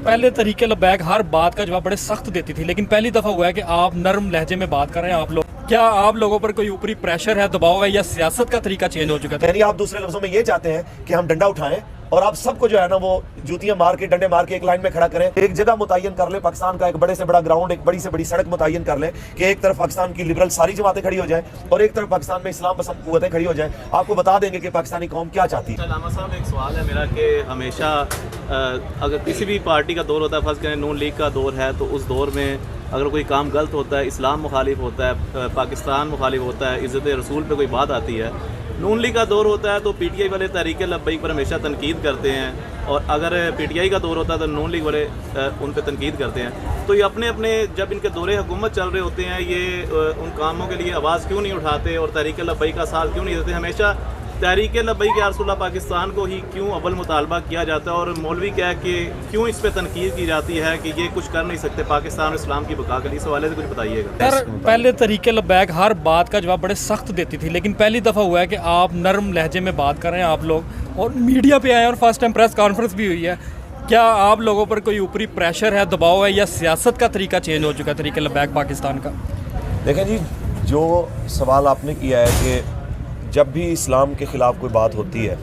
पहले तरीके लबैक हर बात का जवाब बड़े सख्त देती थी, लेकिन पहली दफ़ा हुआ है कि आप नरम लहजे में बात कर रहे हैं। आप लोग क्या आप लोगों पर कोई ऊपरी प्रेशर है, दबाव है, या सियासत का तरीका चेंज हो चुका है? यानी आप दूसरे लफ्जों में ये चाहते हैं कि हम डंडा उठाएं और आप सबको जो है ना वो जूतियां मार के डंडे मार के एक लाइन में खड़ा करें, एक जगह मुतय्यन कर ले, पाकिस्तान का एक बड़े से बड़ा ग्राउंड, एक बड़ी से बड़ी सड़क मुतय्यन कर ले कि एक तरफ पाकिस्तान की लिबरल सारी जमातें खड़ी हो जाए और एक तरफ पाकिस्तान में इस्लाम पसंद कुव्वतें खड़ी हो जाए। आपको बता देंगे कि पाकिस्तानी कौम क्या चाहती है। लामा साहब, एक सवाल है मेरा कि हमेशा अगर किसी भी पार्टी का दौर होता है, फर्ज करें नून लीग का दौर है, तो उस दौर में अगर कोई काम गलत होता है, इस्लाम मुखालिफ होता है, पाकिस्तान मुखालिफ होता है, इज़्ज़त रसूल पे कोई बात आती है, नून लीग का दौर होता है तो पीटीआई वाले तहरीक लब्बैक पर हमेशा तनकीद करते हैं, और अगर पीटीआई का दौर होता है तो नून लीग वाले उन पर तनकीद करते हैं। तो ये अपने अपने जब इनके दौरे हुकूमत चल रहे होते हैं, ये उन कामों के लिए आवाज़ क्यों नहीं उठाते और तहरीक लब्बैक का साथ क्यों नहीं देते? हमेशा तहरीक लब्बैक या रसूलुल्लाह पाकिस्तान को ही क्यों अव्वल मुतालबा किया जाता है, और मौलवी क्या है कि क्यों इस पर तनकीद की जाती है कि ये कुछ कर नहीं सकते पाकिस्तान और इस्लाम की बका के लिए? इस हवाले से कुछ बताइएगा। सर, पहले तरीके लबैक हर बात का जवाब बड़े सख्त देती थी, लेकिन पहली दफ़ा हुआ है कि आप नरम लहजे में बात कर रहे हैं आप लोग, और मीडिया पे आए और फर्स्ट टाइम प्रेस कॉन्फ्रेंस भी हुई है। क्या आप लोगों पर कोई ऊपरी प्रेशर है, दबाव है, या सियासत का तरीका चेंज हो चुका है तरीके लबैक पाकिस्तान का? देखें जी, जो सवाल आपने किया है कि जब भी इस्लाम के ख़िलाफ़ कोई बात होती है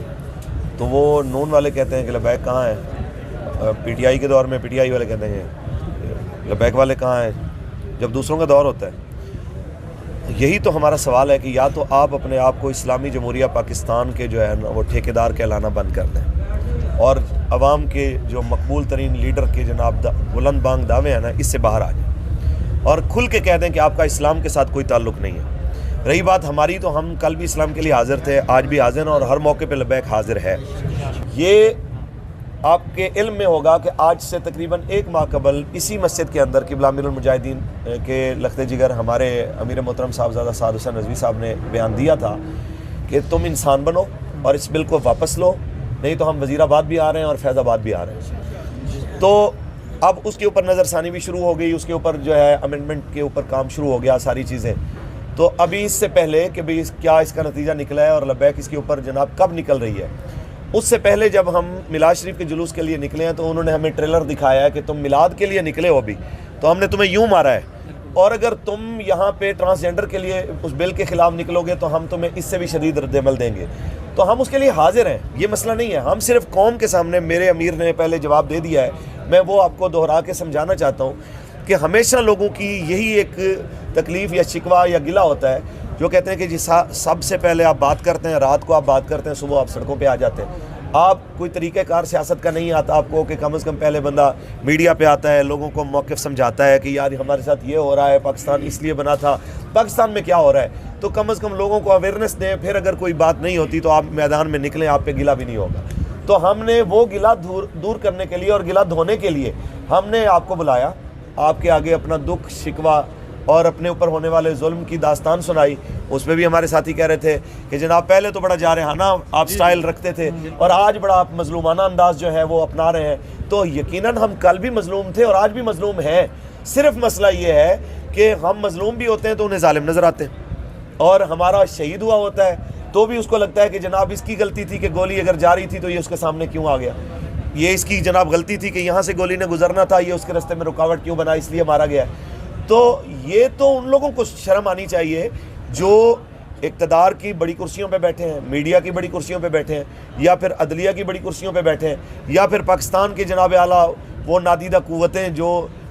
तो वो नून वाले कहते हैं कि लबैक कहाँ है, पीटीआई के दौर में पीटीआई वाले कहते हैं लबैक वाले कहाँ हैं, जब दूसरों का दौर होता है। यही तो हमारा सवाल है कि या तो आप अपने आप को इस्लामी जमहूरिया पाकिस्तान के जो है ना वो ठेकेदार कहलाना बंद कर दें और अवाम के जो मकबूल तरीन लीडर के जनाब बुलंद बांग दावे हैं ना, इससे बाहर आ जाएं और खुल के कह दें कि आपका इस्लाम के साथ कोई ताल्लुक़ नहीं है। रही बात हमारी, तो हम कल भी इस्लाम के लिए हाज़िर थे, आज भी हाज़िर हैं और हर मौके पे लबैक हाज़िर है। ये आपके इल्म में होगा कि आज से तकरीबन 1 माह कबल इसी मस्जिद के अंदर क़िबला अमीरुल मुजाहिदीन के लख्ते जिगर हमारे अमीर मोहतरम साहबज़ादा साद हुसैन नज़वी साहब ने बयान दिया था कि तुम इंसान बनो और इस बिल को वापस लो, नहीं तो हम वज़ीराबाद भी आ रहे हैं और फैज़ाबाद भी आ रहे हैं। तो अब उसके ऊपर नज़रसानी भी शुरू हो गई, उसके ऊपर जो है अमेंडमेंट के ऊपर काम शुरू हो गया, सारी चीज़ें। तो अभी इससे पहले कि भाई क्या इसका नतीजा निकला है और लबैक इसके ऊपर जनाब कब निकल रही है, उससे पहले जब हम मिलाद शरीफ के जुलूस के लिए निकले हैं तो उन्होंने हमें ट्रेलर दिखाया है कि तुम मिलाद के लिए निकले हो अभी, तो हमने तुम्हें यूँ मारा है, और अगर तुम यहाँ पे ट्रांसजेंडर के लिए उस बिल के ख़िलाफ़ निकलोगे तो हम तुम्हें इससे भी शदीद रद्द-ए-अमल देंगे। तो हम उसके लिए हाजिर हैं, ये मसला नहीं है। हम सिर्फ कौम के सामने, मेरे अमीर ने पहले जवाब दे दिया है, मैं वो आपको दोहरा के समझाना चाहता हूँ कि हमेशा लोगों की यही एक तकलीफ़ या शिकवा या गिला होता है, जो कहते हैं कि जी सबसे पहले आप बात करते हैं, रात को आप बात करते हैं, सुबह आप सड़कों पे आ जाते हैं। आप कोई तरीक़ाकार सियासत का नहीं आता आपको कि कम से कम पहले बंदा मीडिया पे आता है, लोगों को मौक़िफ़ समझाता है कि यार हमारे साथ ये हो रहा है, पाकिस्तान इसलिए बना था, पाकिस्तान में क्या हो रहा है, तो कम से कम लोगों को अवेयरनेस दें। फिर अगर कोई बात नहीं होती तो आप मैदान में निकलें, आप पे गिला भी नहीं होगा। तो हमने वो गिला दूर करने के लिए और गिला धोने के लिए हमने आपको बुलाया, आपके आगे अपना दुख शिकवा और अपने ऊपर होने वाले जुल्म की दास्तान सुनाई। उसमें भी हमारे साथी कह रहे थे कि जनाब पहले तो बड़ा जारहाना आप स्टाइल रखते थे और आज बड़ा आप मजलूमाना अंदाज जो है वो अपना रहे हैं। तो यकीनन हम कल भी मजलूम थे और आज भी मजलूम हैं। सिर्फ मसला ये है कि हम मजलूम भी होते हैं तो उन्हें जालिम नज़र आते हैं, और हमारा शहीद हुआ होता है तो भी उसको लगता है कि जनाब इसकी गलती थी कि गोली अगर जा रही थी तो ये उसके सामने क्यों आ गया, ये इसकी जनाब गलती थी कि यहाँ से गोली ने गुजरना था, ये उसके रास्ते में रुकावट क्यों बना, इसलिए मारा गया। तो ये तो उन लोगों को शर्म आनी चाहिए जो इक़्तिदार की बड़ी कुर्सियों पे बैठे हैं, मीडिया की बड़ी कुर्सियों पे बैठे हैं, या फिर अदलिया की बड़ी कुर्सियों पे बैठे हैं, या फिर पाकिस्तान के जनाब आला वो नादीदा क़ुव्वतें जो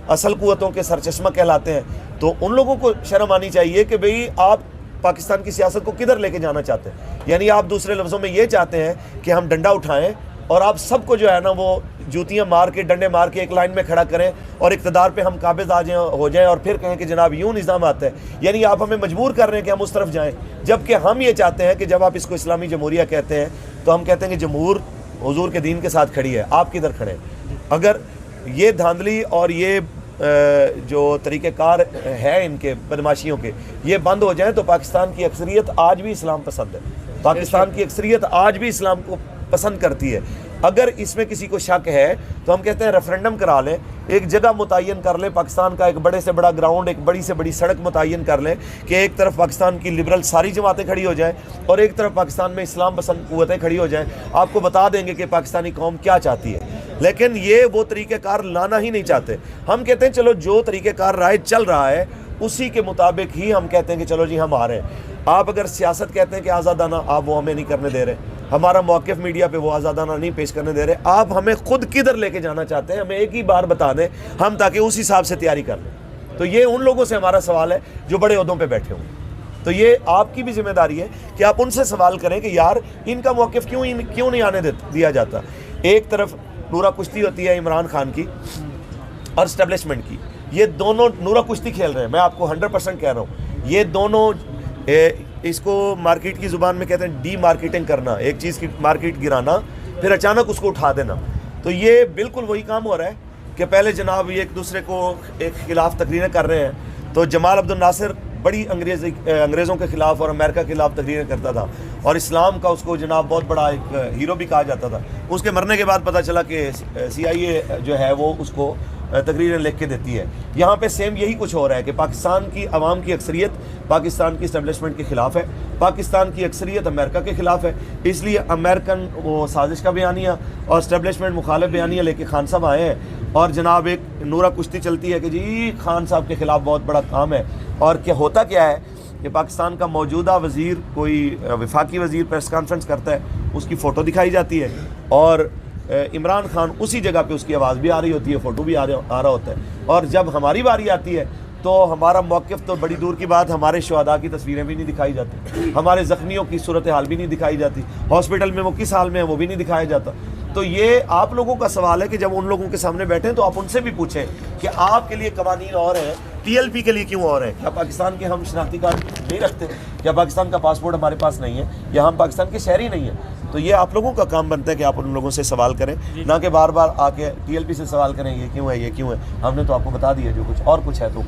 असल क़ुव्वतों के सरचश्मा कहलाते हैं। तो उन लोगों को शर्म आनी चाहिए कि भाई आप पाकिस्तान की सियासत को किधर लेके जाना चाहते हैं। यानी आप दूसरे लफ्ज़ों में ये चाहते हैं कि हम डंडा उठाएँ और आप सबको जो है ना वो जूतियां मार के, डंडे मार के एक लाइन में खड़ा करें और इक़्तिदार पे हम काबिज़ आ जाएं, हो जाएं, और फिर कहें कि जनाब यूँ निज़ाम आता है। यानी आप हमें मजबूर कर रहे हैं कि हम उस तरफ जाएं, जबकि हम ये चाहते हैं कि जब आप इसको इस्लामी जमहूरिया कहते हैं तो हम कहते हैं कि जमहूर हुजूर के दीन के साथ खड़ी है, आप किधर खड़े हैं। अगर ये धांधली और ये जो तरीक़ेकार है इनके बदमाशियों के, ये बंद हो जाए तो पाकिस्तान की अक्सरियत आज भी इस्लाम पसंद है, पाकिस्तान की अक्सरियत आज भी इस्लाम को पसंद करती है। अगर इसमें किसी को शक है तो हम कहते हैं रेफरेंडम करा लें, एक जगह मुतय्यन कर लें, पाकिस्तान का एक बड़े से बड़ा ग्राउंड, एक बड़ी से बड़ी सड़क मुतय्यन कर लें कि एक तरफ पाकिस्तान की लिबरल सारी जमातें खड़ी हो जाएं और एक तरफ पाकिस्तान में इस्लाम पसंद कुव्वतें खड़ी हो जाएं। आपको बता देंगे कि पाकिस्तानी कौम क्या चाहती है। लेकिन ये वो तरीक़ेकार लाना ही नहीं चाहते। हम कहते हैं चलो जो तरीक़ेकार राय चल रहा है उसी के मुताबिक ही हम कहते हैं कि चलो जी हम आ रहे हैं। आप अगर सियासत कहते हैं कि आज़ादाना, आप वो हमें नहीं करने दे रहे, हमारा मौक़िफ़ मीडिया पे वो आज़ादाना नहीं पेश करने दे रहे, आप हमें खुद किधर लेके जाना चाहते हैं हमें एक ही बार बता दें, हम ताकि उस हिसाब से तैयारी कर लें। तो ये उन लोगों से हमारा सवाल है जो बड़े ओहदों पे बैठे हों। तो ये आपकी भी जिम्मेदारी है कि आप उनसे सवाल करें कि यार इनका मौक़िफ़ क्यों नहीं आने दिया जाता। एक तरफ नूरा कुश्ती होती है इमरान खान की और इस्टेब्लिशमेंट की, ये दोनों नूरा कुश्ती खेल रहे हैं। मैं आपको 100% कह रहा हूँ, ये दोनों इसको मार्केट की ज़ुबान में कहते हैं डी मार्केटिंग करना, एक चीज़ की मार्केट गिराना फिर अचानक उसको उठा देना। तो ये बिल्कुल वही काम हो रहा है कि पहले जनाब ये एक दूसरे को एक ख़िलाफ़ तकरीरें कर रहे हैं। तो जमाल अब्दुल नासिर बड़ी अंग्रेज़ों के ख़िलाफ़ और अमेरिका के ख़िलाफ़ तकरीरें करता था और इस्लाम का उसको जनाब बहुत बड़ा एक हीरो भी कहा जाता था। उसके मरने के बाद पता चला कि CIA जो है वो उसको तकरीरें लिख के देती है। यहाँ पे सेम यही कुछ हो रहा है कि पाकिस्तान की अवाम की अक्सरियत पाकिस्तान की इस्टेब्लिशमेंट के ख़िलाफ़ है, पाकिस्तान की अक्सरियत अमेरिका के ख़िलाफ़ है। इसलिए अमेरिकन वो साजिश का बयानिया और इस्टेब्लिशमेंट मुखालिफ बयानिया लेके खान साहब आए हैं और जनाब एक नूरा कुश्ती चलती है कि जी खान साहब के ख़िलाफ़ बहुत बड़ा काम है। और क्या होता क्या है कि पाकिस्तान का मौजूदा वज़ीर कोई वफाकी वज़ीर प्रेस कॉन्फ्रेंस करता है, उसकी फ़ोटो दिखाई जाती है और इमरान खान उसी जगह पे उसकी आवाज़ भी आ रही होती है, फ़ोटो भी आ रहा होता है। और जब हमारी बारी आती है तो हमारा मौक़िफ़ तो बड़ी दूर की बात, हमारे शुहदा की तस्वीरें भी नहीं दिखाई जाती, हमारे ज़ख्मियों की सूरत हाल भी नहीं दिखाई जाती, हॉस्पिटल में वो किस हाल में है वो भी नहीं दिखाया जाता। तो ये आप लोगों का सवाल है कि जब उन लोगों के सामने बैठें तो आप उनसे भी पूछें कि आपके लिए कवानीन और हैं, TLP के लिए क्यों और हैं? क्या पाकिस्तान के हम शनाख्ती कार्ड नहीं रखते? क्या पाकिस्तान का पासपोर्ट हमारे पास नहीं है या हम पाकिस्तान के शहरी नहीं हैं? तो ये आप लोगों का काम बनता है कि आप उन लोगों से सवाल करें, ना कि बार बार आके TLP से सवाल करें ये क्यों है, ये क्यों है। हमने तो आपको बता दिया जो कुछ और कुछ है तो